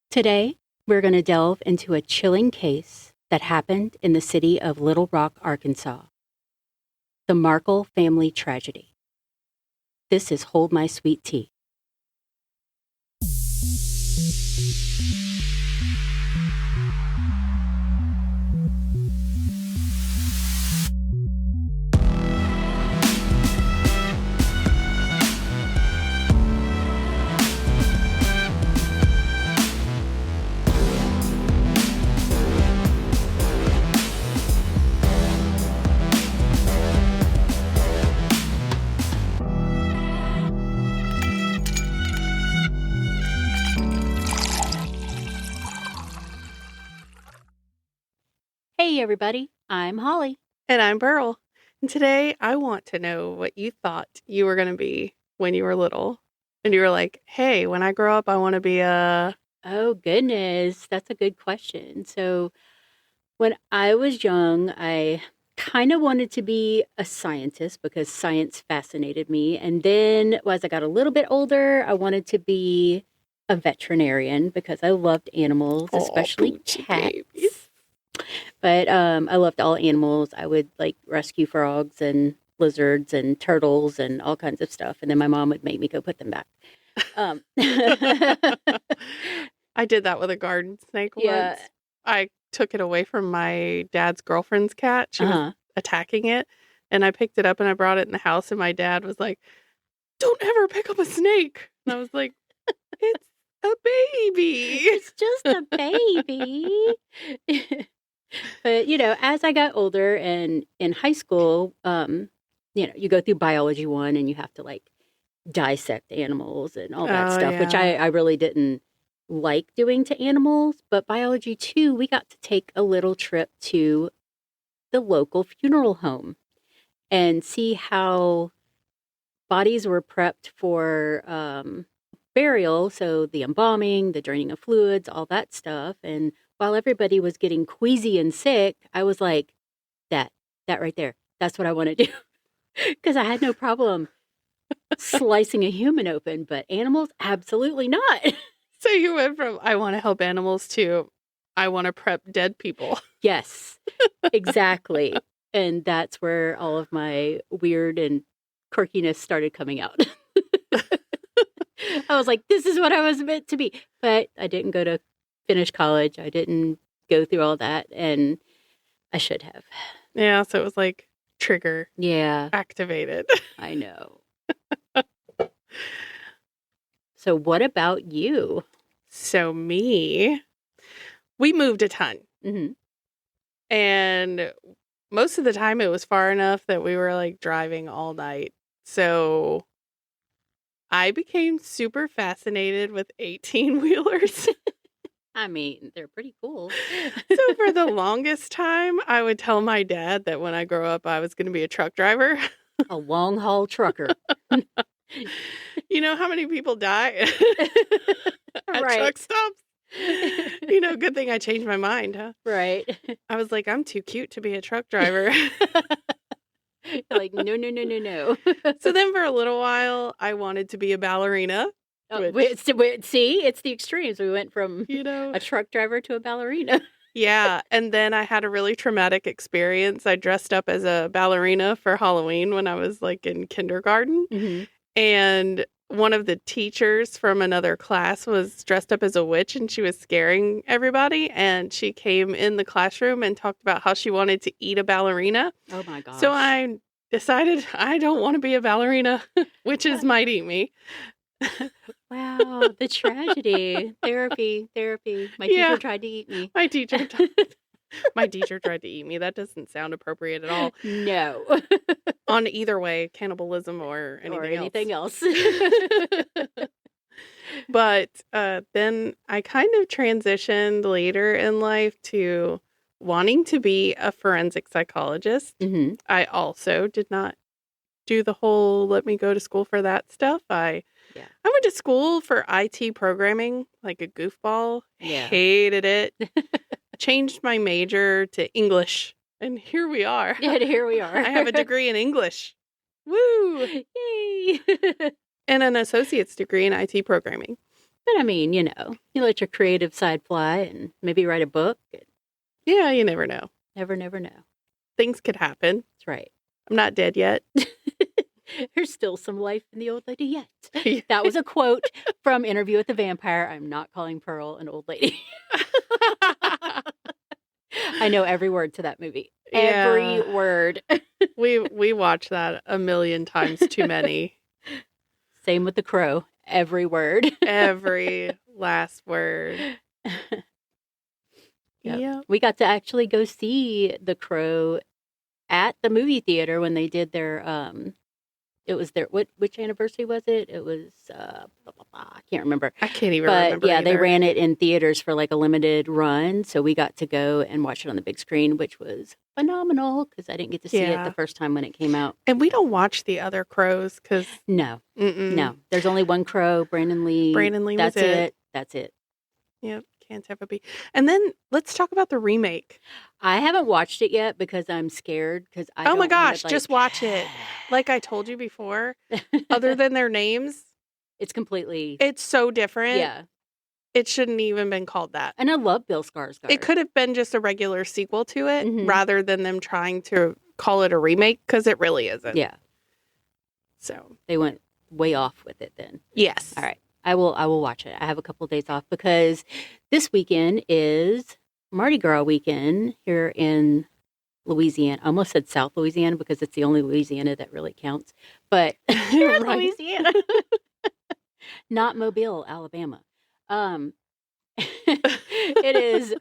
Today, we're going to delve into a chilling case that happened in the city of Little Rock, Arkansas. The Markle family tragedy. This is Hold My Sweet Tea. Hey, everybody. I'm Holly. And I'm Burl. And today I want to know what you thought you were going to be when you were little. And you were like, hey, when I grow up, I want to be a... Oh, goodness. That's a good question. So, when I was young, I kind of wanted to be a scientist because science fascinated me. And then as I got a little bit older, I wanted to be a veterinarian because I loved animals, especially cats. Babies. But I loved all animals. I would rescue frogs and lizards and turtles and all kinds of stuff. And then my mom would make me go put them back. I did that with a garden snake once. I took it away from my dad's girlfriend's cat. She was attacking it. And I picked it up and I brought it in the house. And my dad was like, don't ever pick up a snake. And I was like, it's a baby. It's just a baby. But, as I got older and in high school, you go through biology 1 and you have to dissect animals and all that stuff, which I really didn't like doing to animals. But biology 2, we got to take a little trip to the local funeral home and see how bodies were prepped for burial. So the embalming, the draining of fluids, all that stuff. And while everybody was getting queasy and sick, I was like, that right there, that's what I want to do. Because I had no problem slicing a human open, but animals, absolutely not. So you went from, I want to help animals to, I want to prep dead people. Yes, exactly. And that's where all of my weird and quirkiness started coming out. I was like, this is what I was meant to be. But I didn't go to finish college. I didn't go through all that, and I should have. Yeah, so it was like trigger activated. I know. So what about you? So we moved a ton. Mm-hmm. And most of the time it was far enough that we were driving all night. So I became super fascinated with 18-wheelers. I mean, they're pretty cool. So for the longest time, I would tell my dad that when I grow up, I was going to be a truck driver. A long haul trucker. You know how many people die at truck stops? Good thing I changed my mind, huh? Right. I was like, I'm too cute to be a truck driver. Like, no. So then for a little while, I wanted to be a ballerina. See, it's the extremes. We went from a truck driver to a ballerina. Yeah, and then I had a really traumatic experience. I dressed up as a ballerina for Halloween when I was in kindergarten. Mm-hmm. And one of the teachers from another class was dressed up as a witch and she was scaring everybody. And she came in the classroom and talked about how she wanted to eat a ballerina. Oh my gosh. So I decided I don't want to be a ballerina. Witches might eat me. Wow, the tragedy. Therapy. My teacher tried to eat me. My teacher tried to eat me. That doesn't sound appropriate at all. No. On either way, cannibalism or anything else. But then I kind of transitioned later in life to wanting to be a forensic psychologist. Mm-hmm. I also did not do the whole let me go to school for that stuff. I went to school for IT programming, like a goofball. Yeah. Hated it. Changed my major to English. And here we are. Yeah, here we are. I have a degree in English. Woo! Yay! And an associate's degree in IT programming. But I mean, you let your creative side fly and maybe write a book. Yeah, you never know. Never know. Things could happen. That's right. I'm not dead yet. There's still some life in the old lady yet. That was a quote from Interview with the Vampire. I'm not calling Pearl an old lady. I know every word to that movie. Yeah. Every word. We watch that a million times too many. Same with The Crow. Every word. Every last word. Yep. We got to actually go see The Crow at the movie theater when they did their it was their which anniversary was it? It was I can't remember. I can't even remember. Yeah, either. They ran it in theaters for like a limited run, so we got to go and watch it on the big screen, which was phenomenal because I didn't get to see it the first time when it came out. And we don't watch the other Crows because no, there's only one Crow, Brandon Lee. That's was it. That's it. Yep. Can't ever be. And then let's talk about the remake. I haven't watched it yet because I'm scared. Because oh my gosh, just watch it. Like I told you before, other than their names, it's so different. Yeah, it shouldn't even been called that. And I love Bill Skarsgård. It could have been just a regular sequel to it, rather than them trying to call it a remake because it really isn't. Yeah. So they went way off with it then. Yes. All right. I will watch it. I have a couple of days off because this weekend is Mardi Gras weekend here in Louisiana. I almost said South Louisiana because it's the only Louisiana that really counts. But here in Louisiana. Not Mobile, Alabama. It is,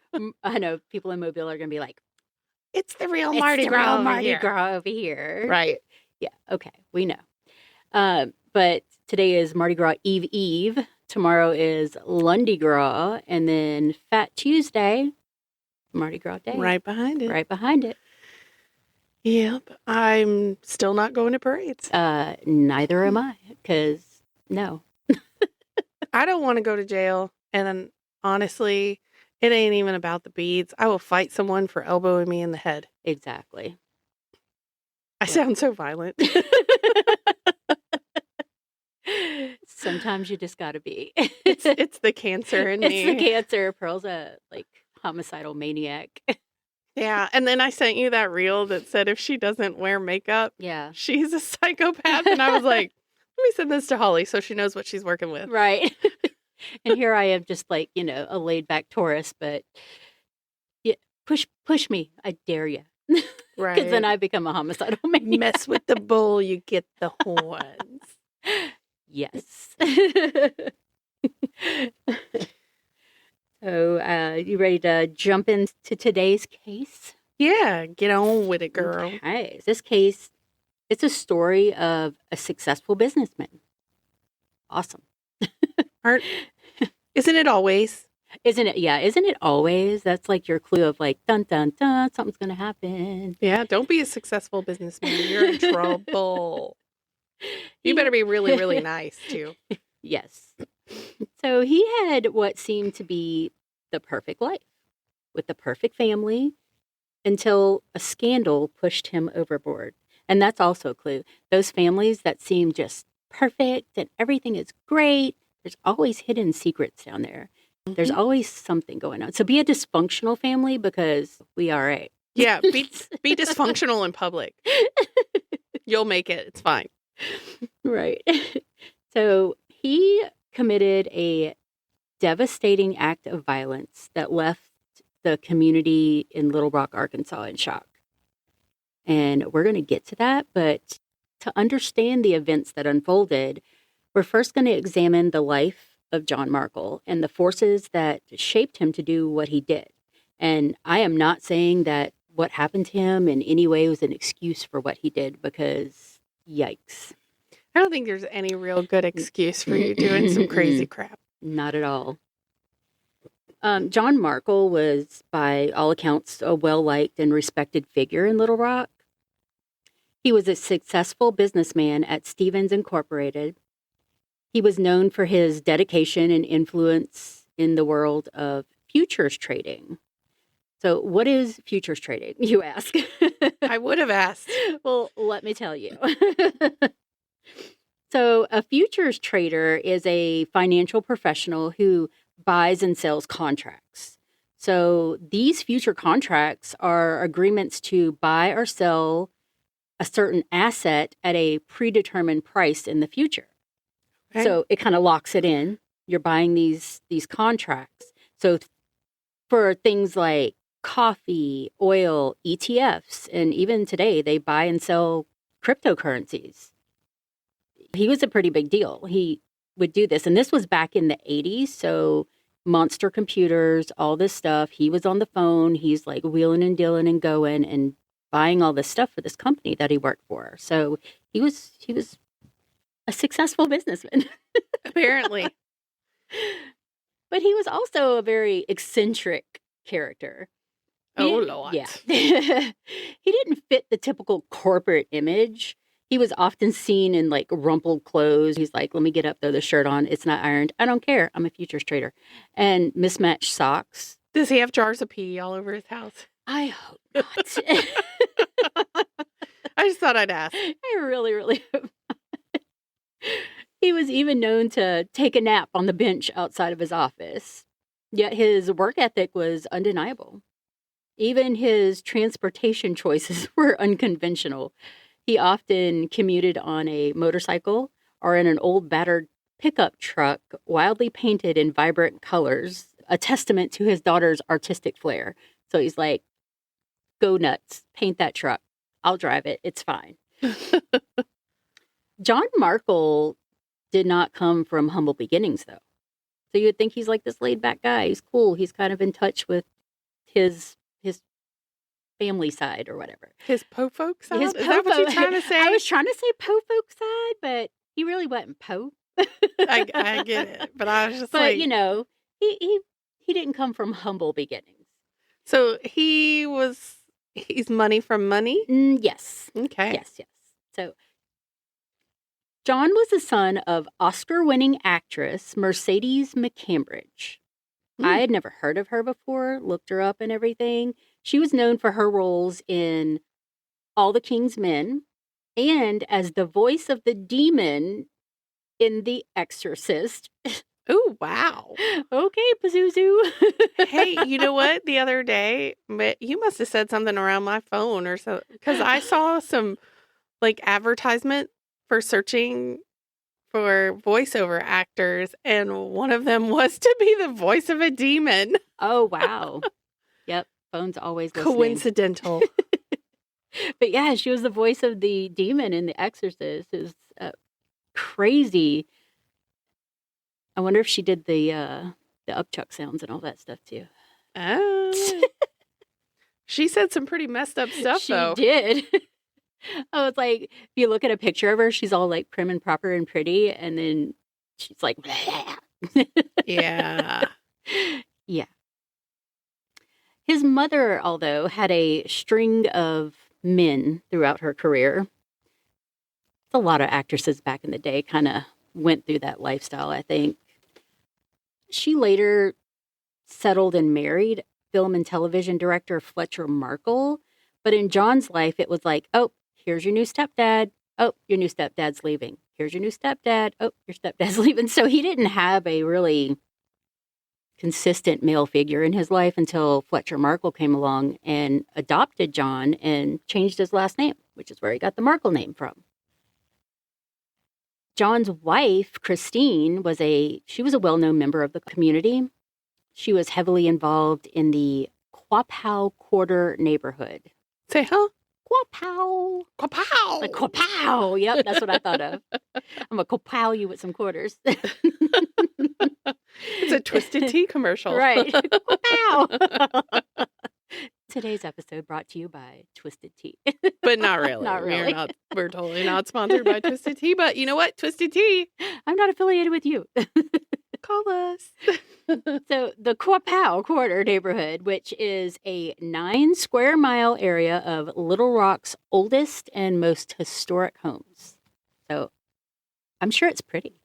I know people in Mobile are going to be like, it's the real Mardi Gras over here. Right. Yeah. Okay. We know. But today is Mardi Gras Eve. Tomorrow is Lundi Gras. And then Fat Tuesday, Mardi Gras Day. Right behind it. Yep. I'm still not going to parades. Neither am I, because no. I don't want to go to jail. And then, honestly, it ain't even about the beads. I will fight someone for elbowing me in the head. Exactly. I sound so violent. Sometimes you just gotta be. It's the cancer in me. It's the cancer. Pearl's a homicidal maniac. Yeah, and then I sent you that reel that said if she doesn't wear makeup, she's a psychopath. And I was like, let me send this to Holly so she knows what she's working with. Right. And here I am, just a laid back Taurus, but yeah, push me, I dare you. Right. Because then I become a homicidal maniac. Mess with the bull, you get the horns. Yes. So, you ready to jump into today's case? Yeah, get on with it, girl. Okay. This case, it's a story of a successful businessman. Awesome. Isn't it always? Isn't it? Yeah. Isn't it always? That's like your clue of dun, dun, dun, something's going to happen. Yeah. Don't be a successful businessman. You're in trouble. You better be really, really nice, too. Yes. So he had what seemed to be the perfect life with the perfect family until a scandal pushed him overboard. And that's also a clue. Those families that seem just perfect and everything is great, there's always hidden secrets down there. Mm-hmm. There's always something going on. So be a dysfunctional family because we are right. Yeah, be dysfunctional in public. You'll make it. It's fine. Right. So he committed a devastating act of violence that left the community in Little Rock, Arkansas in shock. And we're going to get to that, but to understand the events that unfolded, we're first going to examine the life of John Markle and the forces that shaped him to do what he did. And I am not saying that what happened to him in any way was an excuse for what he did, because yikes. I don't think there's any real good excuse for you doing some crazy crap. Not at all. John Markle was, by all accounts, a well-liked and respected figure in Little Rock. He was a successful businessman at Stevens Incorporated. He was known for his dedication and influence in the world of futures trading. So what is futures trading, you ask? I would have asked. Well, let me tell you. So a futures trader is a financial professional who buys and sells contracts. So these future contracts are agreements to buy or sell a certain asset at a predetermined price in the future. Okay. So it kind of locks it in. You're buying these contracts. So for things like coffee, oil, ETFs, and even today they buy and sell cryptocurrencies. He was a pretty big deal. He would do this. And this was back in the 80s. So monster computers, all this stuff. He was on the phone. He's like wheeling and dealing and going and buying all this stuff for this company that he worked for. So he was a successful businessman. Apparently. But he was also a very eccentric character. Lord. Yeah. He didn't fit the typical corporate image. He was often seen in like rumpled clothes. He's like, let me get up, throw the shirt on. It's not ironed. I don't care. I'm a futures trader. And mismatched socks. Does he have jars of pee all over his house? I hope not. I just thought I'd ask. I really, really hope not. He was even known to take a nap on the bench outside of his office. Yet his work ethic was undeniable. Even his transportation choices were unconventional. He often commuted on a motorcycle or in an old battered pickup truck, wildly painted in vibrant colors, a testament to his daughter's artistic flair. So he's like, go nuts, paint that truck. I'll drive it. It's fine. John Markle did not come from humble beginnings, though. So you would think he's like this laid back guy. He's cool. He's kind of in touch with his family side or whatever. His po-folk side? Is that what you're trying to say? I was trying to say po-folk side, but he really wasn't po. I get it. But I was just but, you know, he didn't come from humble beginnings. So he's money from money? Yes. Okay. Yes. So John was the son of Oscar-winning actress Mercedes McCambridge. I had never heard of her before, looked her up and everything. She was known for her roles in All the King's Men and as the voice of the demon in The Exorcist. Oh, wow. Okay, Pazuzu. Hey, you know what? The other day, you must have said something around my phone or so, because I saw some like advertisement for searching for voiceover actors, and one of them was to be the voice of a demon. Oh, wow. Yep. Phone's always listening. Coincidental. But yeah, she was the voice of the demon in The Exorcist. It was crazy. I wonder if she did the upchuck sounds and all that stuff too. Oh. She said some pretty messed up stuff, though. She did. Oh, it's like, if you look at a picture of her, she's all like prim and proper and pretty, and then she's like, yeah. Yeah. His mother, although, had a string of men throughout her career. A lot of actresses back in the day kind of went through that lifestyle, I think. She later settled and married film and television director Fletcher Markle. But in John's life, it was like, oh, here's your new stepdad. Oh, your new stepdad's leaving. Here's your new stepdad. Oh, your stepdad's leaving. So he didn't have a really consistent male figure in his life until Fletcher Markle came along and adopted John and changed his last name, which is where he got the Markle name from. John's wife, Christine, was a well-known member of the community. She was heavily involved in the Quapaw Quarter neighborhood. Say, huh? Quapaw. Quapaw. Like quapaw. Yep, that's what I thought of. I'm going to quapaw you with some quarters. It's a Twisted Tea commercial. Right. Quapaw. Today's episode brought to you by Twisted Tea. But not really. Not really. We're totally not sponsored by Twisted Tea, but you know what? Twisted Tea. I'm not affiliated with you. Call us. So the Quapaw Quarter neighborhood, which is a 9 square mile area of Little Rock's oldest and most historic homes. So I'm sure it's pretty.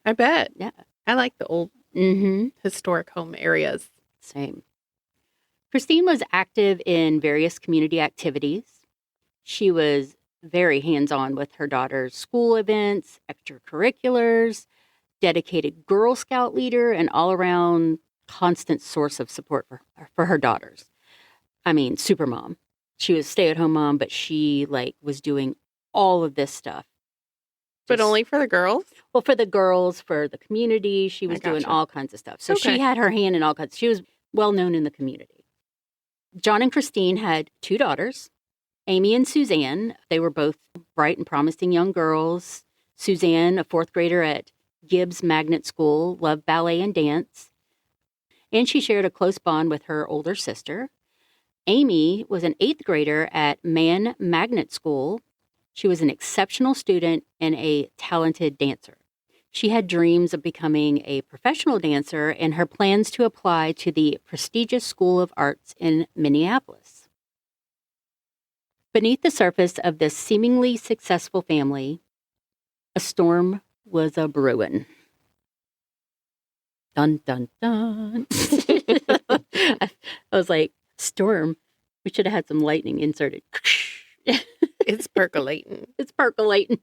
I bet. Yeah. I like the old historic home areas. Same. Christine was active in various community activities. She was very hands-on with her daughter's school events, extracurriculars, dedicated Girl Scout leader, and all-around constant source of support for her daughters. I mean, super mom. She was a stay-at-home mom, but she was doing all of this stuff. But only for the girls? Well, for the girls, for the community, she was doing all kinds of stuff. So she had her hand in all kinds. She was well known in the community. John and Christine had 2 daughters, Amy and Suzanne. They were both bright and promising young girls. Suzanne, a 4th grader at Gibbs Magnet School, loved ballet and dance. And she shared a close bond with her older sister. Amy was an 8th grader at Mann Magnet School. She was an exceptional student and a talented dancer. She had dreams of becoming a professional dancer and her plans to apply to the prestigious School of Arts in Minneapolis. Beneath the surface of this seemingly successful family, a storm was a brewing. Dun, dun, dun. I was like, storm. We should have had some lightning inserted. It's percolating. It's percolating.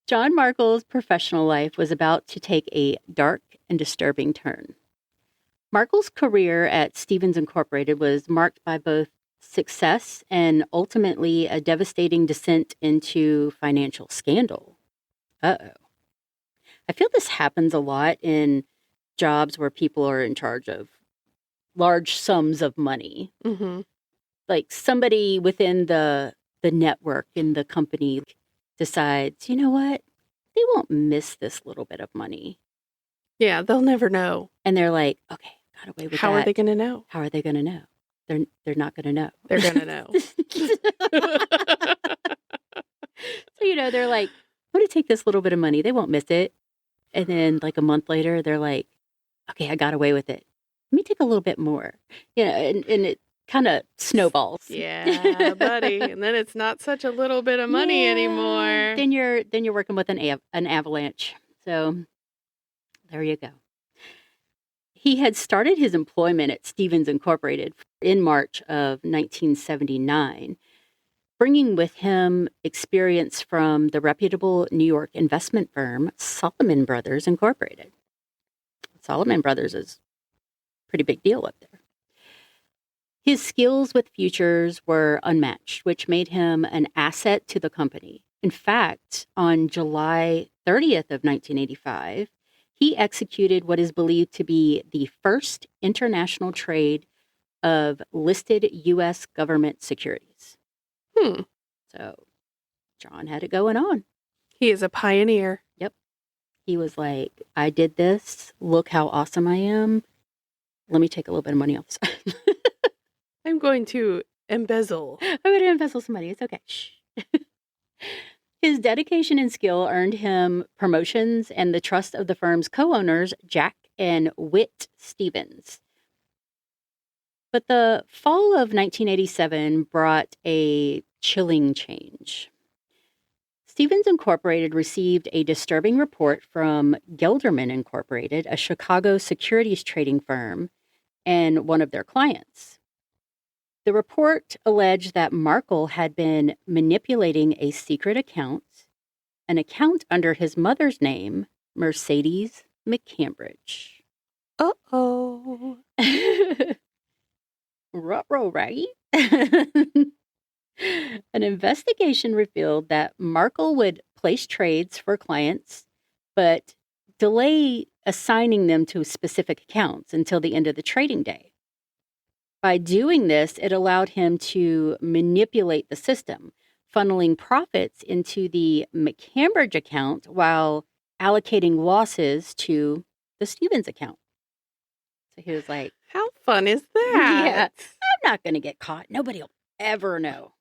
John Markle's professional life was about to take a dark and disturbing turn. Markle's career at Stevens Incorporated was marked by both success and ultimately a devastating descent into financial scandal. Uh-oh. I feel this happens a lot in jobs where people are in charge of large sums of money. Mm-hmm. Like somebody within the network in the company decides, you know what? They won't miss this little bit of money. Yeah, they'll never know. And they're like, okay, got away with that. How are they going to know? How are they going to know? They're not going to know. They're going to know. So, they're like, I'm going to take this little bit of money. They won't miss it. And then a month later, they're like, okay, I got away with it. Let me take a little bit more. And it kind of snowballs. Yeah, buddy. And then it's not such a little bit of money anymore. Then you're working with an avalanche. So there you go. He had started his employment at Stevens Incorporated in March of 1979, bringing with him experience from the reputable New York investment firm Salomon Brothers Incorporated. Salomon Brothers is a pretty big deal up there. His skills with futures were unmatched, which made him an asset to the company. In fact, on July 30th of 1985, he executed what is believed to be the first international trade of listed U.S. government securities. So John had it going on. He is a pioneer. Yep. He was like, I did this. Look how awesome I am. Let me take a little bit of money off the side. I'm going to embezzle. I'm going to embezzle some money. It's okay. Shh. His dedication and skill earned him promotions and the trust of the firm's co-owners, Jack and Whit Stevens. But the fall of 1987 brought a chilling change. Stevens Incorporated received a disturbing report from Gelderman Incorporated, a Chicago securities trading firm, and one of their clients. The report alleged that Markle had been manipulating a secret account, an account under his mother's name, Mercedes McCambridge. Uh-oh. Ruh-roh, right? An investigation revealed that Markle would place trades for clients, but delay assigning them to specific accounts until the end of the trading day. By doing this, it allowed him to manipulate the system, funneling profits into the McCambridge account while allocating losses to the Stevens account. So he was like, how fun is that? Yeah, I'm not going to get caught. Nobody will ever know.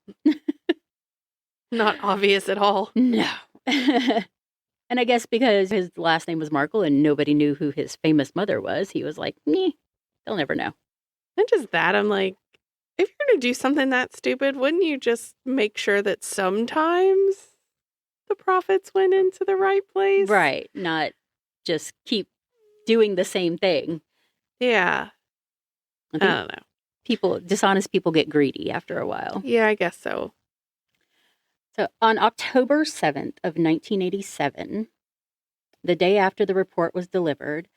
Not obvious at all. No. And I guess because his last name was Markle and nobody knew who his famous mother was, he was like, they'll never know. And just that, I'm like, if you're going to do something that stupid, wouldn't you just make sure that sometimes the profits went into the right place? Right. Not just keep doing the same thing. Yeah. I don't know. Dishonest people get greedy after a while. Yeah, I guess so. So on October 7th of 1987, the day after the report was delivered,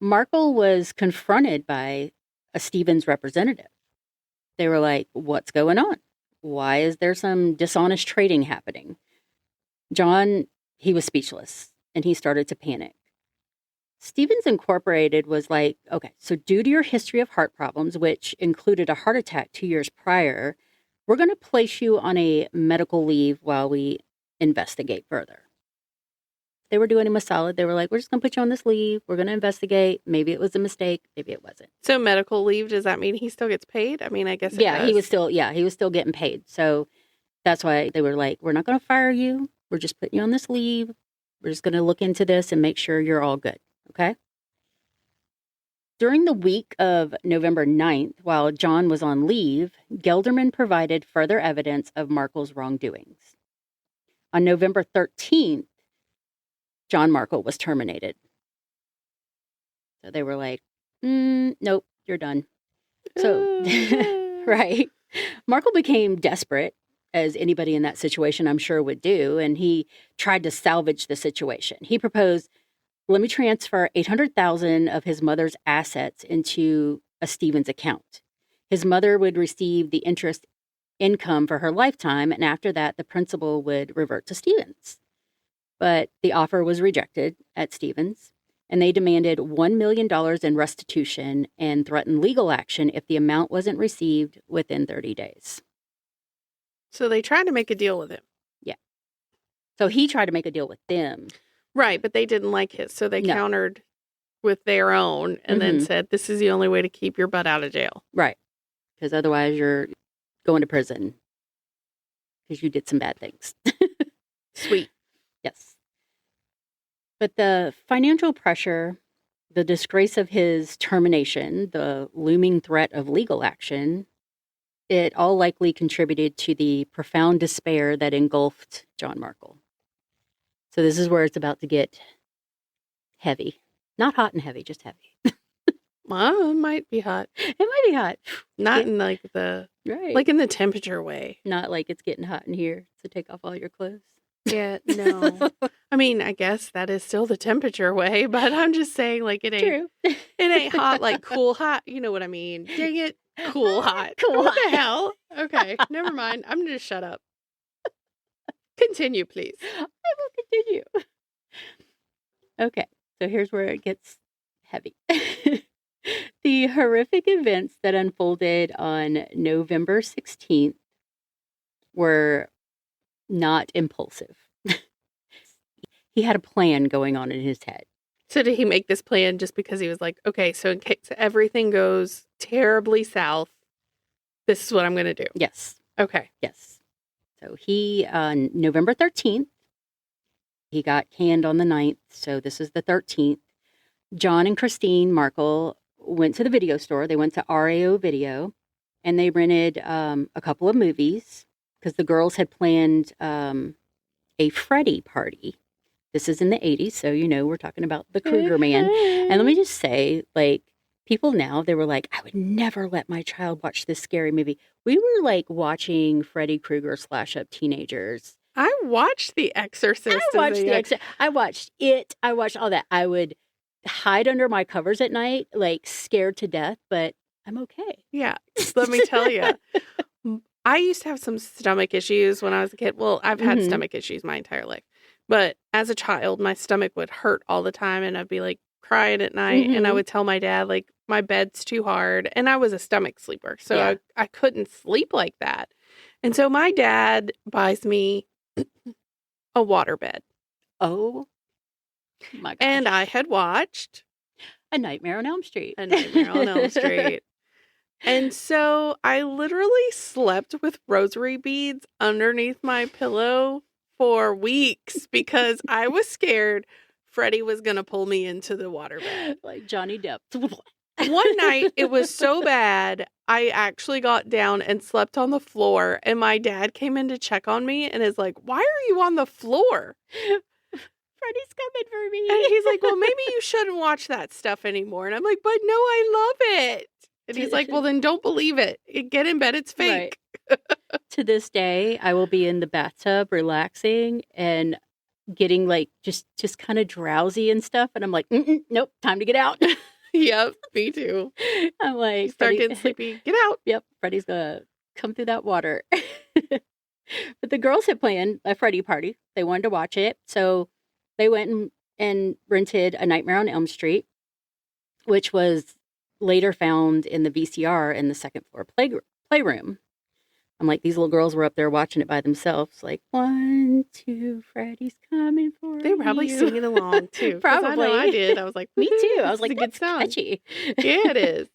Markle was confronted by a Stevens representative. They were like, what's going on? Why is there some dishonest trading happening? John, he was speechless, and he started to panic. Stevens Incorporated was like, okay, so due to your history of heart problems, which included a heart attack 2 years prior, we're going to place you on a medical leave while we investigate further. They were doing him a solid. They were like, we're just going to put you on this leave. We're going to investigate. Maybe it was a mistake. Maybe it wasn't. So medical leave, does that mean he still gets paid? I mean, I guess it does. He was still getting paid. So that's why they were like, we're not going to fire you. We're just putting you on this leave. We're just going to look into this and make sure you're all good. Okay? During the week of November 9th, while John was on leave, Gelderman provided further evidence of Markle's wrongdoings. On November 13th, John Markle was terminated. So they were like, nope, you're done. So, right. Markle became desperate, as anybody in that situation I'm sure would do, and he tried to salvage the situation. He proposed, let me transfer $800,000 of his mother's assets into a Stevens account. His mother would receive the interest income for her lifetime, and after that, the principal would revert to Stevens. But the offer was rejected at Stevens, and they demanded $1 million in restitution and threatened legal action if the amount wasn't received within 30 days. So they tried to make a deal with him. Yeah. So he tried to make a deal with them. Right, but they didn't like his, so they countered with their own and then said, this is the only way to keep your butt out of jail. Right, because otherwise you're going to prison because you did some bad things. Sweet. Yes. But the financial pressure, the disgrace of his termination, the looming threat of legal action, it all likely contributed to the profound despair that engulfed John Markle. So this is where it's about to get heavy. Not hot and heavy, just heavy. Well, it might be hot. It might be hot. Not in like the, like in the temperature way. Not like it's getting hot in here, so take off all your clothes. Yeah, no. I mean, I guess that is still the temperature way, but I'm just saying like it ain't it ain't hot like cool hot. You know what I mean? Dang it. Cool hot. Cool what hot. The hell? Okay, never mind. I'm gonna just shut up. Continue, please. I will continue. Okay, so here's where it gets heavy. The horrific events that unfolded on November 16th were not impulsive. He had a plan going on in his head. So did he make this plan just because he was like, okay, so in case everything goes terribly south, this is what I'm going to do? Yes. Okay. Yes. So he, on November 13th, he got canned on the 9th, so this is the 13th. John and Christine Markle went to the video store. They went to RAO Video, and they rented a couple of movies because the girls had planned a Freddy party. This is in the 80s, so, you know, we're talking about the Krueger man. And let me just say, like, people now, they were like, I would never let my child watch this scary movie. We were, like, watching Freddy Krueger slash up teenagers. I watched The Exorcist. I watched it. I watched all that. I would hide under my covers at night, like, scared to death, but I'm okay. Yeah, let me tell you. I used to have some stomach issues when I was a kid. Well, I've had stomach issues my entire life. But as a child, my stomach would hurt all the time, and I'd be, like, crying at night, and I would tell my dad, like, my bed's too hard, and I was a stomach sleeper, so I couldn't sleep like that. And so my dad buys me a waterbed. Oh, my gosh. And I had watched A Nightmare on Elm Street. And so I literally slept with rosary beads underneath my pillow for weeks because I was scared Freddie was going to pull me into the waterbed. Like Johnny Depp. One night, it was so bad, I actually got down and slept on the floor, and my dad came in to check on me and is like, why are you on the floor? Freddie's coming for me. And he's like, well, maybe you shouldn't watch that stuff anymore. And I'm like, but no, I love it. And he's like, well, then don't believe it. Get in bed. It's fake. Right. To this day, I will be in the bathtub relaxing and getting like just kind of drowsy and stuff. And I'm like, nope, time to get out. Yep, me too. I'm like, start getting sleepy. Get out. Yep, Freddie's gonna come through that water. But the girls had planned a Freddie party. They wanted to watch it. So they went and rented A Nightmare on Elm Street, which was later found in the VCR in the second floor playroom. I'm like, these little girls were up there watching it by themselves. Like, 1, 2, Freddie's coming for you. They were probably singing along, too. Probably. I know I did. I was like, me too. I was like, a good song. Catchy. Yeah, it is.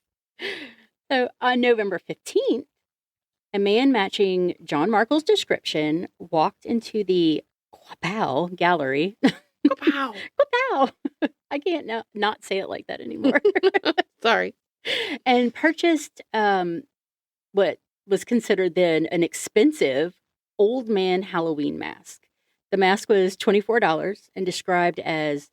So on November 15th, a man matching John Markle's description walked into the Quapow Gallery. Quapow. Quapow. I can't not say it like that anymore. Sorry. And purchased what was considered then an expensive old man Halloween mask. The mask was $24 and described as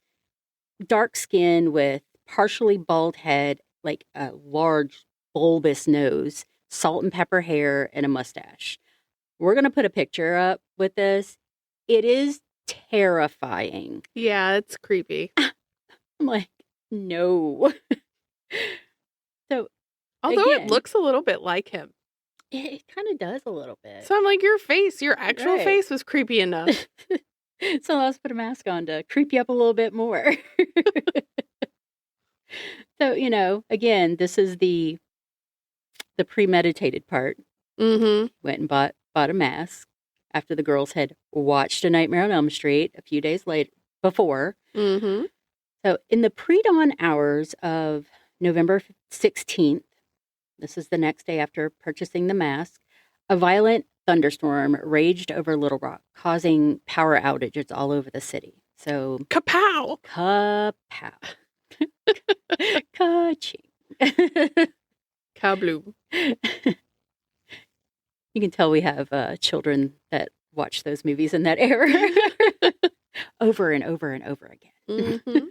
dark skin with partially bald head, like a large bulbous nose, salt and pepper hair, and a mustache. We're going to put a picture up with this. It is terrifying. Yeah, it's creepy. I'm like, no. So, although it looks a little bit like him. It kind of does a little bit. So I'm like, your actual face was creepy enough. So let's put a mask on to creep you up a little bit more. So, again, this is the premeditated part. Mm-hmm. Went and bought a mask after the girls had watched A Nightmare on Elm Street a few days before. Mm-hmm. So in the pre-dawn hours of November 16th, this is the next day after purchasing the mask, a violent thunderstorm raged over Little Rock, causing power outages all over the city. So, kapow! Kapow. Ka-ching. Kabloom. You can tell we have children that watch those movies in that era over and over and over again. Mm-hmm.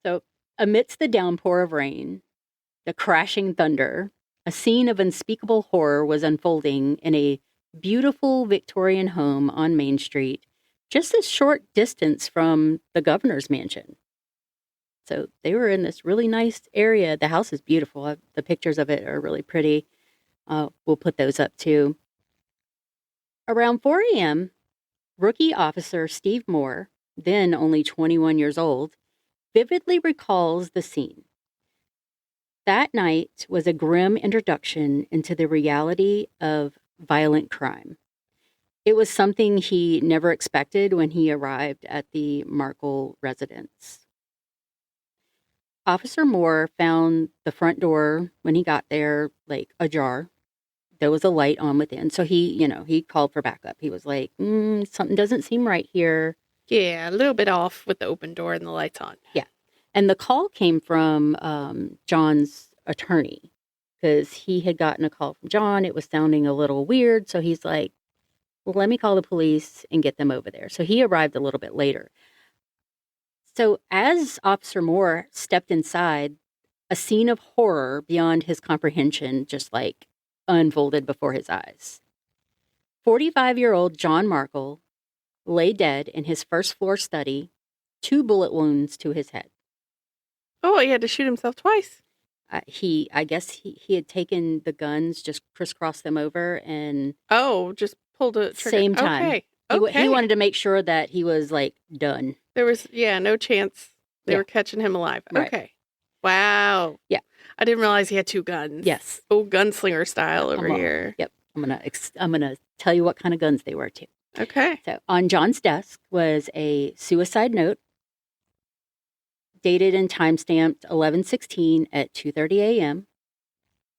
So, amidst the downpour of rain, the crashing thunder, a scene of unspeakable horror was unfolding in a beautiful Victorian home on Main Street, just a short distance from the governor's mansion. So they were in this really nice area. The house is beautiful. The pictures of it are really pretty. We'll put those up too. Around 4 a.m., rookie officer Steve Moore, then only 21 years old, vividly recalls the scene. That night was a grim introduction into the reality of violent crime. It was something he never expected when he arrived at the Markle residence. Officer Moore found the front door when he got there, like, ajar. There was a light on within. So he called for backup. He was like, something doesn't seem right here. Yeah, a little bit off with the open door and the lights on. Yeah. And the call came from John's attorney because he had gotten a call from John. It was sounding a little weird. So he's like, well, let me call the police and get them over there. So he arrived a little bit later. So as Officer Moore stepped inside, a scene of horror beyond his comprehension just like unfolded before his eyes. 45-year-old John Markle lay dead in his first floor study, 2 bullet wounds to his head. Oh, he had to shoot himself twice. I guess he had taken the guns, just crisscrossed them over, and just pulled a trigger. Same time. Okay. He wanted to make sure that he was like done. There was no chance they were catching him alive. Right. Okay. Wow. Yeah. I didn't realize he had 2 guns. Yes. Oh, gunslinger style over here. Yep. I'm gonna tell you what kind of guns they were too. Okay. So on John's desk was a suicide note dated and time-stamped 11/16 at 2:30 a.m.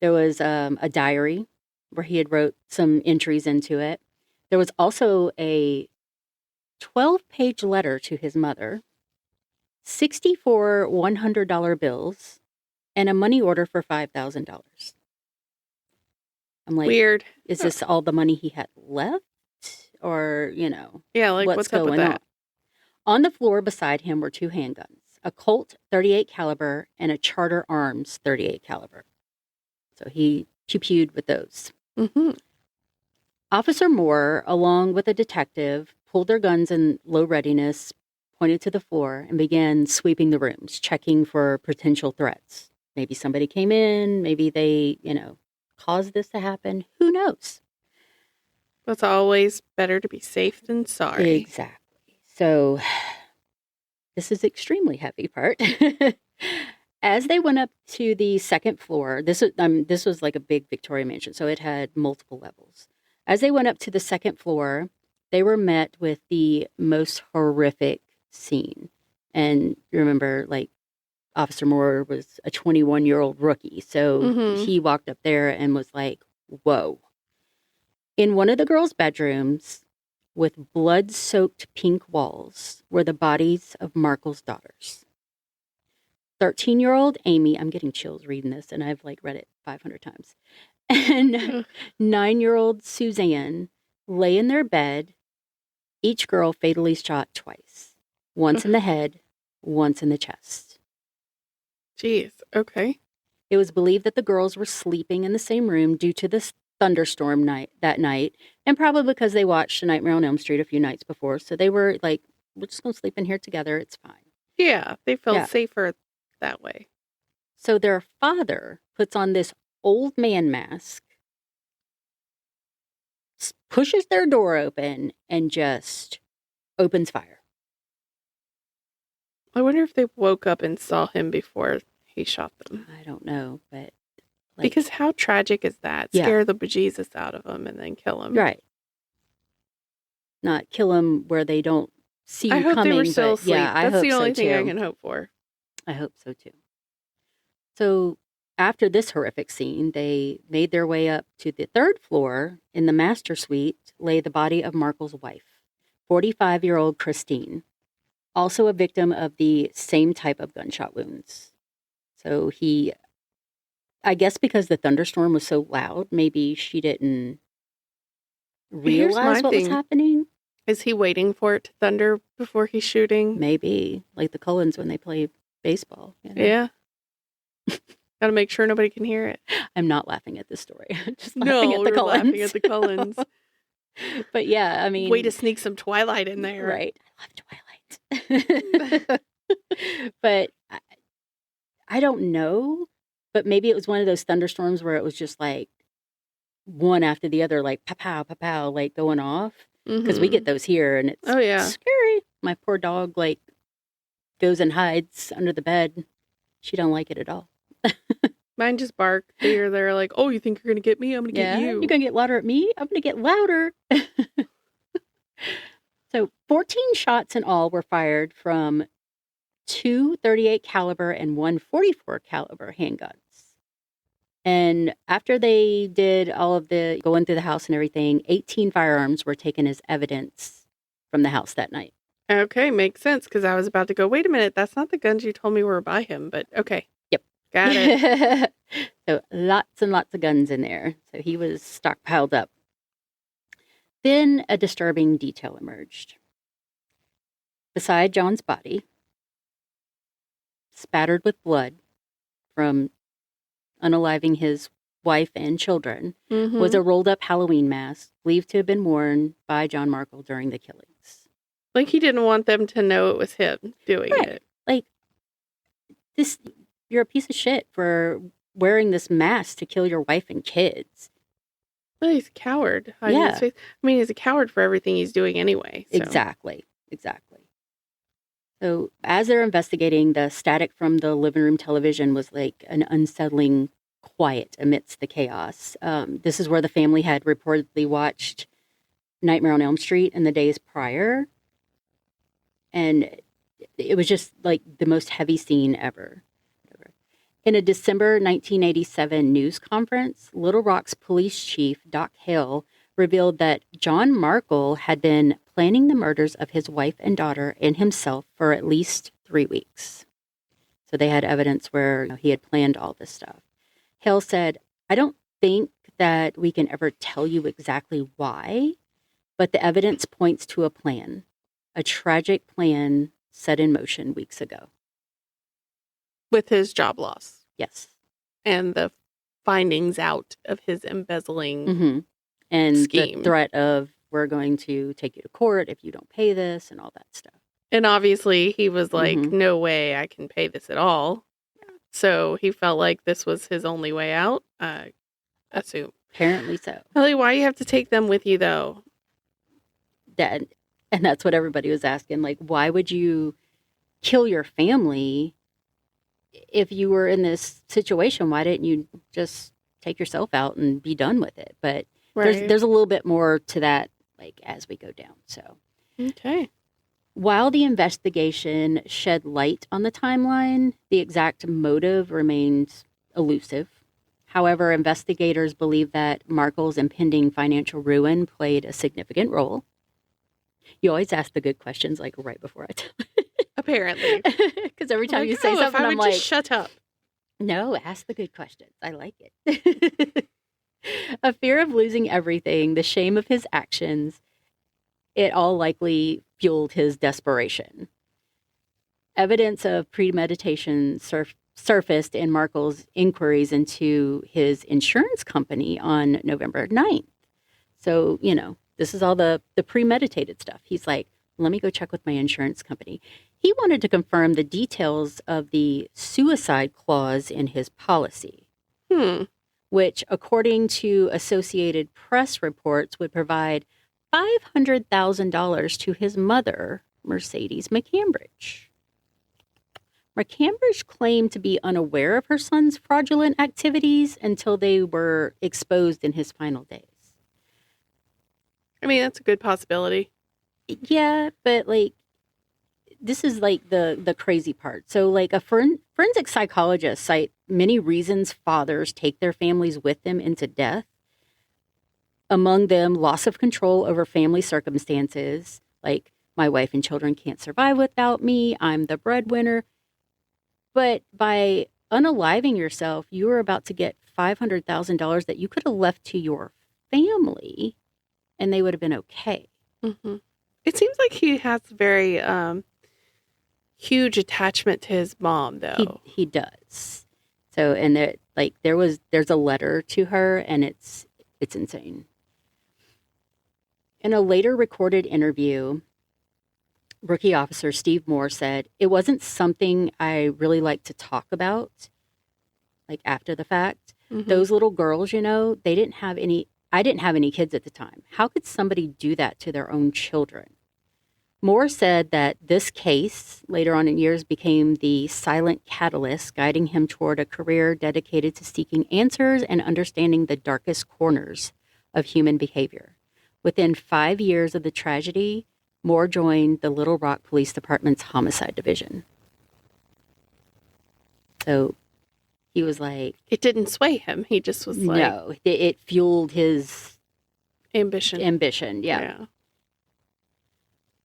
There was a diary where he had wrote some entries into it. There was also a 12-page letter to his mother, 64 $100 bills, and a money order for $5,000. I'm like, weird. Is this all the money he had left? Or, yeah, like what's up with that? On the floor beside him were 2 handguns, a Colt 38 caliber and a Charter Arms 38 caliber. So he pew-pewed with those. Mm-hmm. Officer Moore, along with a detective, pulled their guns in low readiness, pointed to the floor, and began sweeping the rooms, checking for potential threats. Maybe somebody came in, maybe they, caused this to happen. Who knows? It's always better to be safe than sorry. Exactly. So this is extremely heavy part. As they went up to the second floor, this was like a big Victorian mansion, so it had multiple levels. As they went up to the second floor, they were met with the most horrific scene. And remember, like, Officer Moore was a 21-year-old rookie, so he walked up there and was like, whoa. In one of the girls' bedrooms, with blood-soaked pink walls, were the bodies of Markle's daughters. 13-year-old Amy, I'm getting chills reading this, and I've read it 500 times. And 9-year-old Suzanne lay in their bed, each girl fatally shot twice. Once in the head, once in the chest. Jeez, okay. It was believed that the girls were sleeping in the same room due to this thunderstorm that night, and probably because they watched A Nightmare on Elm Street a few nights before, so they were like, we're just going to sleep in here together, it's fine. Yeah, they felt safer that way. So their father puts on this old man mask, pushes their door open, and just opens fire. I wonder if they woke up and saw him before he shot them. I don't know, but... because how tragic is that? Scare the bejesus out of him and then kill him. Right. Not kill him where they don't see you coming. I hope they were still asleep. Yeah, That's the only thing I can hope for. I hope so, too. So after this horrific scene, they made their way up to the third floor. In the master suite lay the body of Markle's wife, 45-year-old Christine, also a victim of the same type of gunshot wounds. So I guess because the thunderstorm was so loud, maybe she didn't realize what was happening. Is he waiting for it to thunder before he's shooting? Maybe, like the Cullens when they play baseball. Yeah. Got to make sure nobody can hear it. I'm not laughing at this story. I'm just laughing at the Cullens. Laughing at the Cullens. But yeah, I mean... way to sneak some Twilight in there. Right. I love Twilight. But I don't know. But maybe it was one of those thunderstorms where it was just like one after the other, like pow, pow, pow, like going off. Because we get those here and it's scary. My poor dog goes and hides under the bed. She don't like it at all. Mine just bark. They're like, oh, you think you're going to get me? I'm going to get you. You're going to get louder at me? I'm going to get louder. So 14 shots in all were fired from 2 .38 caliber and 1 .44 caliber handguns. And after they did all of the going through the house and everything, 18 firearms were taken as evidence from the house that night. Okay, makes sense, because I was about to go, wait a minute, that's not the guns you told me were by him, but okay. Yep. Got it. So lots and lots of guns in there. So he was stockpiled up. Then a disturbing detail emerged. Beside John's body, spattered with blood from unaliving his wife and children, was a rolled-up Halloween mask believed to have been worn by John Markle during the killings. Like he didn't want them to know it was him doing it. Like, you're a piece of shit for wearing this mask to kill your wife and kids. Well, he's a coward. I mean, he's a coward for everything he's doing anyway. So. Exactly. So as they're investigating, the static from the living room television was like an unsettling quiet amidst the chaos. This is where the family had reportedly watched Nightmare on Elm Street in the days prior. And it was just like the most heavy scene ever. In a December 1987 news conference, Little Rock's police chief, Doc Hale, revealed that John Markle had been planning the murders of his wife and daughter and himself for at least 3 weeks. So they had evidence where he had planned all this stuff. Hale said, I don't think that we can ever tell you exactly why, but the evidence points to a plan, a tragic plan set in motion weeks ago. With his job loss. Yes. And the findings out of his embezzling and scheme. The threat of, we're going to take you to court if you don't pay this and all that stuff. And obviously he was like, no way I can pay this at all. So he felt like this was his only way out, I assume. Apparently so. Really, why do you have to take them with you, though? And that's what everybody was asking. Like, why would you kill your family if you were in this situation? Why didn't you just take yourself out and be done with it? But there's a little bit more to that, like, as we go down. So, okay. While the investigation shed light on the timeline, the exact motive remained elusive. However, investigators believe that Markle's impending financial ruin played a significant role. You always ask the good questions, like, right before I tell you. Apparently. Because every time you say something, I'm like, just shut up. No, ask the good questions. I like it. A fear of losing everything, the shame of his actions, it all likely fueled his desperation. Evidence of premeditation surfaced in Markle's inquiries into his insurance company on November 9th. So, this is all the premeditated stuff. He's like, let me go check with my insurance company. He wanted to confirm the details of the suicide clause in his policy, which, according to Associated Press reports, would provide $500,000 to his mother, Mercedes McCambridge. McCambridge claimed to be unaware of her son's fraudulent activities until they were exposed in his final days. I mean, that's a good possibility. Yeah, but, like, this is, like, the crazy part. So, like, a forensic psychologist cite many reasons fathers take their families with them into death. Among them, loss of control over family circumstances, like, my wife and children can't survive without me, I'm the breadwinner. But by unaliving yourself, you were about to get $500,000 that you could have left to your family, and they would have been okay. Mm-hmm. It seems like he has very huge attachment to his mom, though. He does. So, and there's a letter to her, and it's insane. In a later recorded interview, Rookie Officer Steve Moore said, "It wasn't something I really like to talk about, like, after the fact. Those little girls, they didn't have any, I didn't have any kids at the time. How could somebody do that to their own children?" Moore said that this case, later on in years, became the silent catalyst guiding him toward a career dedicated to seeking answers and understanding the darkest corners of human behavior. Within 5 years of the tragedy, Moore joined the Little Rock Police Department's Homicide Division. So he was like... It didn't sway him. He just was like... No, it fueled his... Ambition, yeah.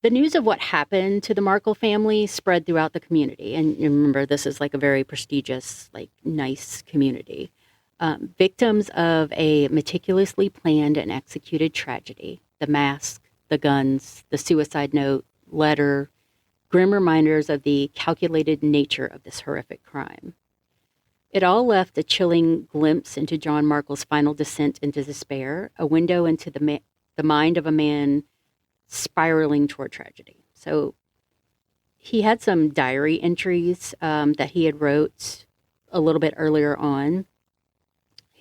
The news of what happened to the Markle family spread throughout the community. And you remember, this is like a very prestigious, like, nice community. Victims of a meticulously planned and executed tragedy. The mask, the guns, the suicide note, letter, grim reminders of the calculated nature of this horrific crime. It all left a chilling glimpse into John Markle's final descent into despair, a window into the mind of a man spiraling toward tragedy. So he had some diary entries that he had wrote a little bit earlier on.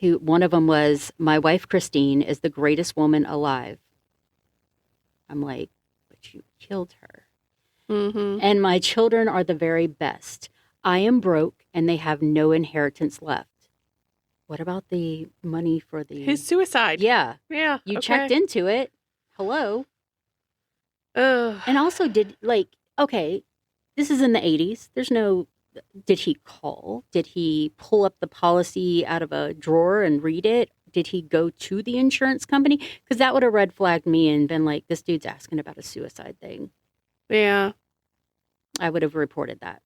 One of them was, "My wife, Christine, is the greatest woman alive." I'm like, but you killed her. "And my children are the very best. I am broke and they have no inheritance left." What about the money for his suicide? Yeah. Yeah. You checked into it. Hello. Ugh. And also this is in the 80s. There's no, did he call? Did he pull up the policy out of a drawer and read it? Did he go to the insurance company? Because that would have red flagged me and been like, this dude's asking about a suicide thing. Yeah. I would have reported that.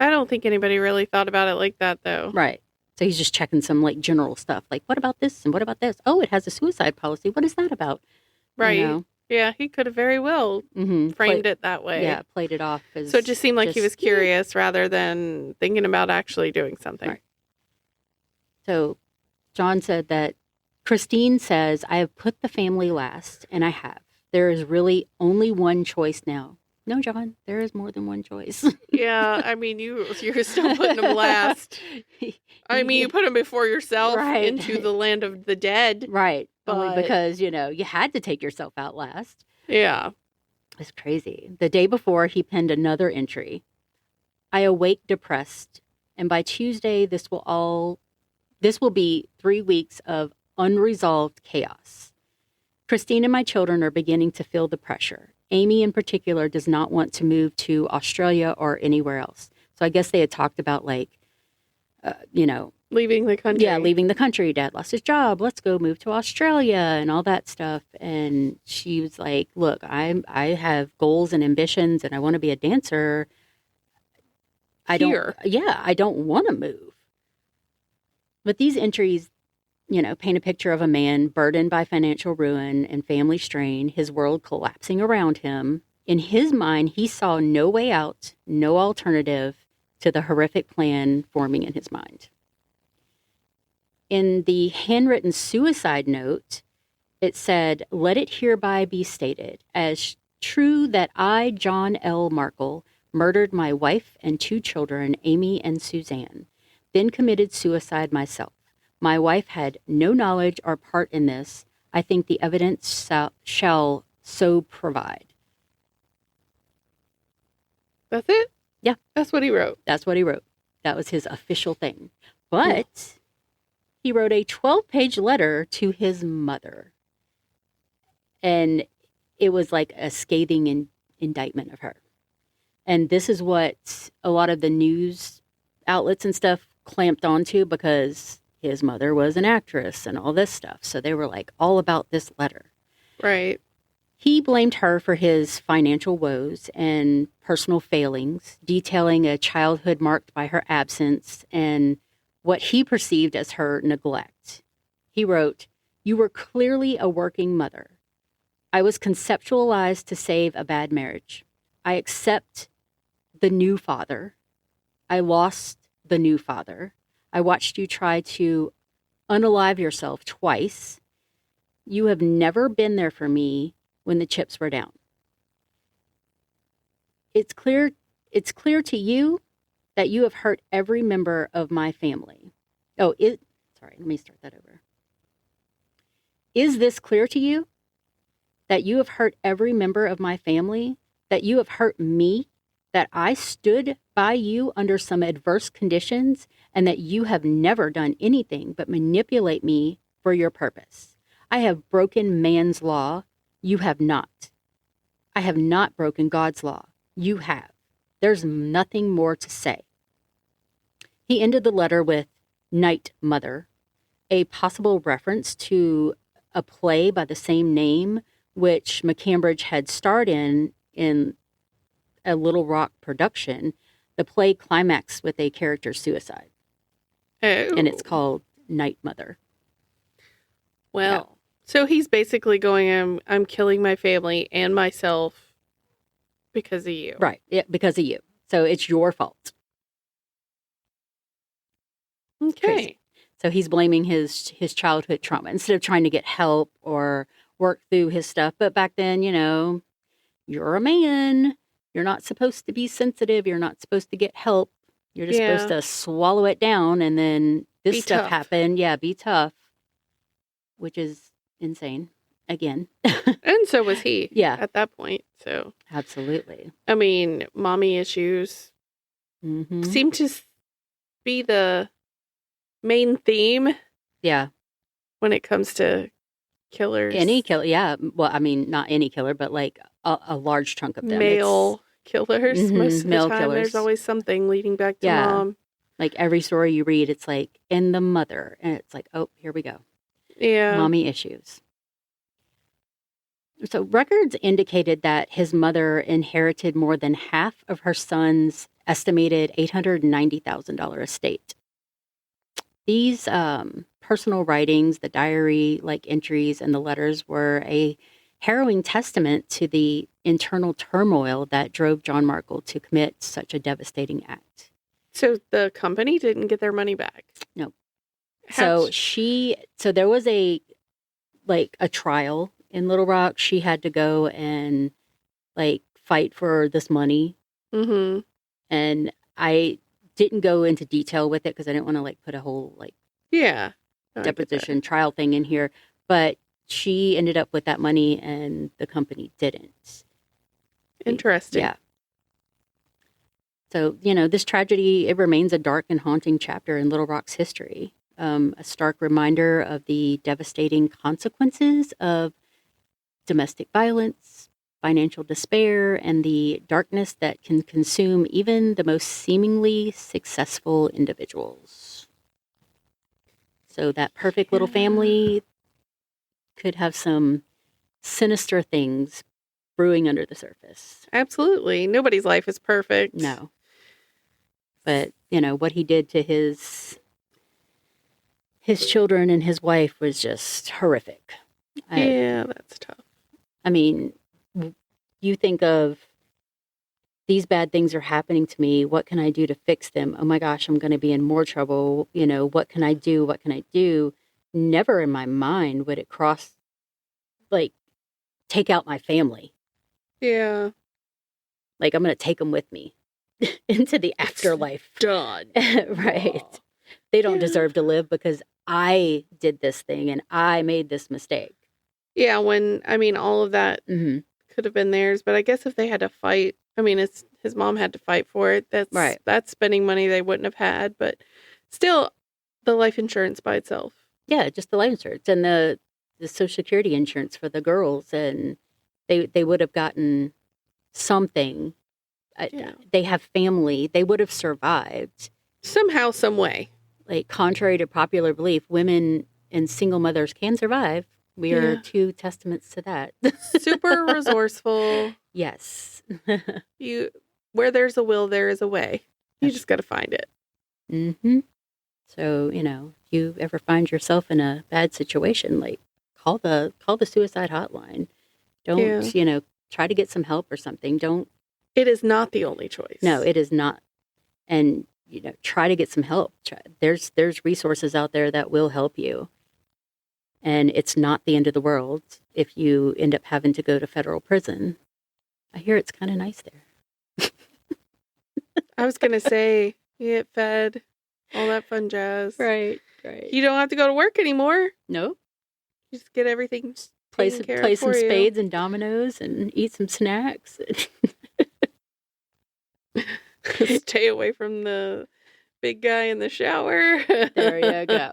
I don't think anybody really thought about it like that, though. Right. So he's just checking some, like, general stuff. Like, what about this? And what about this? Oh, it has a suicide policy. What is that about? Right. Yeah, he could have very well framed it that way. Yeah, played it off as... So it just seemed like he was curious rather than thinking about actually doing something. Right. So John said that Christine says, I have put the family last, and I have. There is really only one choice now. No, John, there is more than one choice. Yeah, I mean, you're still putting them last. I mean, you put them before yourself into the land of the dead. Right. But... only because, you had to take yourself out last. Yeah. It's crazy. The day before, he penned another entry. I awake depressed, and by Tuesday, this will be 3 weeks of unresolved chaos. Christine and my children are beginning to feel the pressure. Amy, in particular, does not want to move to Australia or anywhere else. So I guess they had talked about, leaving the country. Yeah, leaving the country. Dad lost his job. Let's go move to Australia and all that stuff. And she was like, look, I have goals and ambitions, and I want to be a dancer. I don't want to move. But these entries, paint a picture of a man burdened by financial ruin and family strain, his world collapsing around him. In his mind, he saw no way out, no alternative to the horrific plan forming in his mind. In the handwritten suicide note, it said, let it hereby be stated as true that I, John L. Markle, murdered my wife and 2 children, Amy and Suzanne, then committed suicide myself. My wife had no knowledge or part in this. I think the evidence shall so provide. That's it? Yeah. That's what he wrote. That's what he wrote. That was his official thing. But he wrote a 12-page letter to his mother. And it was like a scathing indictment of her. And this is what a lot of the news outlets and stuff clamped onto, because his mother was an actress and all this stuff. So they were like all about this letter. Right. He blamed her for his financial woes and personal failings, detailing a childhood marked by her absence and what he perceived as her neglect. He wrote, you were clearly a working mother. I was conceptualized to save a bad marriage. I accept the new father. I lost the new father. I watched you try to unalive yourself twice. You have never been there for me when the chips were down. It's clear to you that you have hurt every member of my family. Sorry, let me start that over. Is this clear to you? That you have hurt every member of my family? That you have hurt me? That I stood by you under some adverse conditions, and that you have never done anything but manipulate me for your purpose? I have broken man's law. You have not. I have not broken God's law. You have. There's nothing more to say. He ended the letter with Night Mother, a possible reference to a play by the same name, which McCambridge had starred in a Little Rock production. The play climaxed with a character's suicide. Oh. And it's called Night Mother. Well, so he's basically going, I'm killing my family and myself because of you. Right. Yeah, because of you. So it's your fault. Okay. Crazy. So he's blaming his childhood trauma instead of trying to get help or work through his stuff. But back then, you're a man. You're not supposed to be sensitive. You're not supposed to get help. You're just supposed to swallow it down. And then this stuff happened. Yeah, be tough. Which is insane. Again. And so was he. Yeah. At that point. So. Absolutely. I mean, mommy issues seem to be the main theme. Yeah. When it comes to killers. Any killer. Yeah. Well, I mean, not any killer, but like a large chunk of them. Male killers. Most of the male time, killers. there's always something leading back to mom. Like every story you read, it's like, and the mother. And it's like, oh, here we go. Yeah. Mommy issues. So records indicated that his mother inherited more than half of her son's estimated $890,000 estate. These personal writings, the diary like entries and the letters were a harrowing testament to the internal turmoil that drove John Markle to commit such a devastating act. So the company didn't get their money back? No. So there was a like a trial in Little Rock. She had to go and like fight for this money. Mm-hmm. And I didn't go into detail with it because I didn't want to like put a whole like deposition trial thing in here. But she ended up with that money and the company didn't. Interesting. Yeah. So, this tragedy, it remains a dark and haunting chapter in Little Rock's history. A stark reminder of the devastating consequences of domestic violence, financial despair, and the darkness that can consume even the most seemingly successful individuals. So that perfect little family could have some sinister things brewing under the surface. Absolutely. Nobody's life is perfect. No. But, what he did to his children and his wife was just horrific. Yeah, that's tough. I mean, you think of these bad things are happening to me. What can I do to fix them? Oh my gosh, I'm going to be in more trouble. What can I do? What can I do? Never in my mind would it cross, like, take out my family. Yeah. Like, I'm going to take them with me into the afterlife. Done. Right. Aww. They don't deserve to live because I did this thing and I made this mistake. Yeah, all of that could have been theirs, but I guess if they had to fight, his mom had to fight for it. That's spending money they wouldn't have had, but still, the life insurance by itself. Yeah, just the life insurance and the Social Security insurance for the girls, and they would have gotten something. Yeah. They have family. They would have survived. Somehow, some way. Like, contrary to popular belief, women and single mothers can survive. We are two testaments to that. Super resourceful. Yes. Where there's a will, there is a way. You just got to find it. Mm-hmm. So, if you ever find yourself in a bad situation, like, call the suicide hotline. Don't, try to get some help or something. It is not the only choice. No, it is not. And, try to get some help. There's resources out there that will help you. And it's not the end of the world if you end up having to go to federal prison. I hear it's kind of nice there. I was going to say, you get fed, all that fun jazz. Right. You don't have to go to work anymore. No. You just get everything play some spades and dominoes and eat some snacks. Stay away from the big guy in the shower. There you go.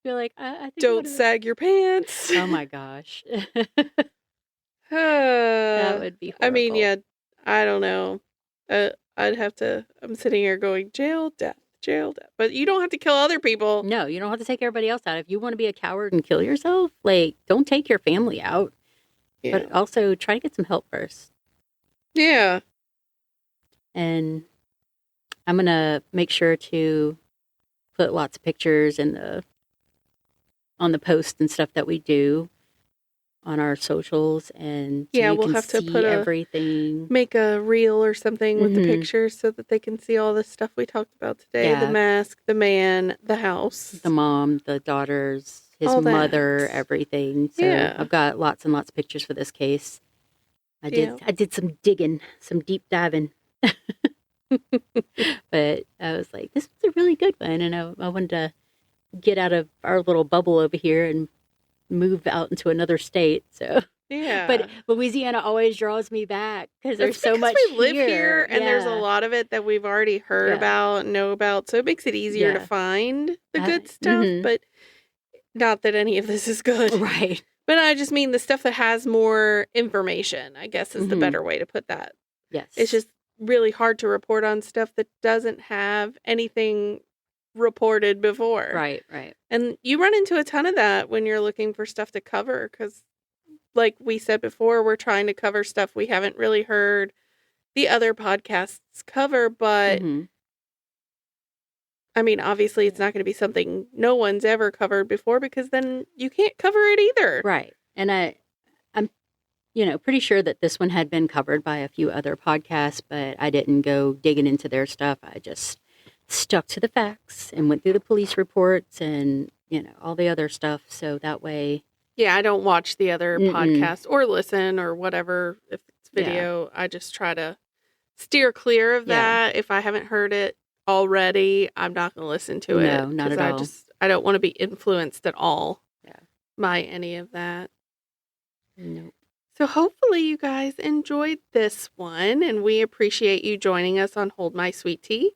You're like, I think don't sag your pants. Oh my gosh. That would be horrible. I don't know. I'm sitting here going, jail, death. But you don't have to kill other people. No, you don't have to take everybody else out. If you want to be a coward and kill yourself, like, don't take your family out. Yeah. But also try to get some help first. Yeah. And I'm going to make sure to put lots of pictures on the post and stuff that we do on our socials, and so we'll have to put everything. Make a reel or something with the pictures so that they can see all the stuff we talked about today. Yeah. The mask, the man, the house, the mom, the daughters, his mother, everything. So I've got lots and lots of pictures for this case. I did some digging, some deep diving. But I was like, this was a really good one, and I wanted to get out of our little bubble over here and move out into another state. So but Louisiana always draws me back because there's so much we live here and there's a lot of it that we've already heard about and know about, so it makes it easier to find the good stuff. But not that any of this is good, right? But I just mean the stuff that has more information, I guess, is the better way to put that. Yes. It's just really hard to report on stuff that doesn't have anything reported before. Right. And you run into a ton of that when you're looking for stuff to cover, because like we said before, we're trying to cover stuff we haven't really heard the other podcasts cover, but obviously it's not going to be something no one's ever covered before, because then you can't cover it either. Right. And I'm pretty sure that this one had been covered by a few other podcasts, but I didn't go digging into their stuff. I just stuck to the facts and went through the police reports and all the other stuff. So that way. Yeah, I don't watch the other podcasts or listen or whatever if it's video. Yeah. I just try to steer clear of that. If I haven't heard it already, I'm not going to listen to it. No, not at all. I don't want to be influenced at all by any of that. Nope. So hopefully you guys enjoyed this one, and we appreciate you joining us on Hold My Sweet Tea.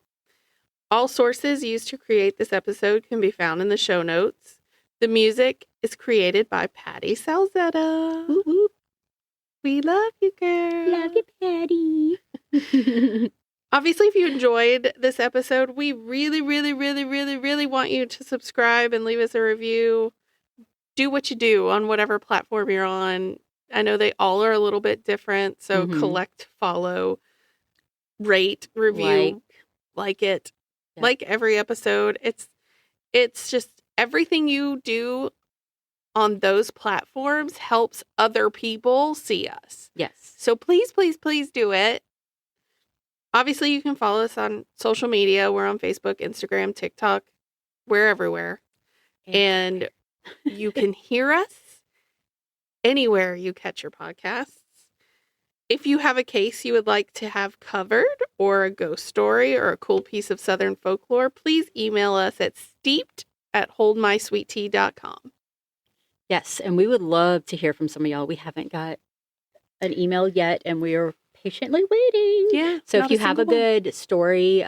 All sources used to create this episode can be found in the show notes. The music is created by Patty Salzetta. Whoop, whoop. We love you, girl. Love you, Patty. Obviously, if you enjoyed this episode, we really, really, really, really, really want you to subscribe and leave us a review. Do what you do on whatever platform you're on. I know they all are a little bit different, so collect, follow, rate, review, like it. Yep. Like every episode. It's just everything you do on those platforms helps other people see us. Yes. So please, please, please do it. Obviously, you can follow us on social media. We're on Facebook, Instagram, TikTok. We're everywhere. And you can hear us anywhere you catch your podcasts. If you have a case you would like to have covered, or a ghost story, or a cool piece of Southern folklore, please email us at steeped@holdmysweettea.com. Yes, and we would love to hear from some of y'all. We haven't got an email yet, and we are patiently waiting. Yeah. So if you have a good story,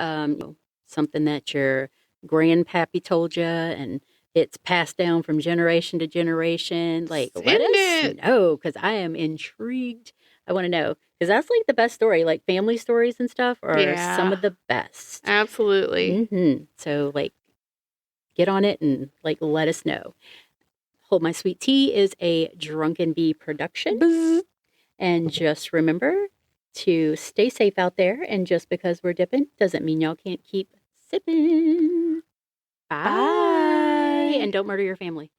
something that your grandpappy told you, and it's passed down from generation to generation, let us know, because I am intrigued. I want to know, because that's the best story. Family stories and stuff are some of the best. Absolutely. Mm-hmm. So get on it and let us know. Hold My Sweet Tea is a Drunken Bee production. Bzz. And just remember to stay safe out there. And just because we're dipping doesn't mean y'all can't keep sipping. Bye. And don't murder your family.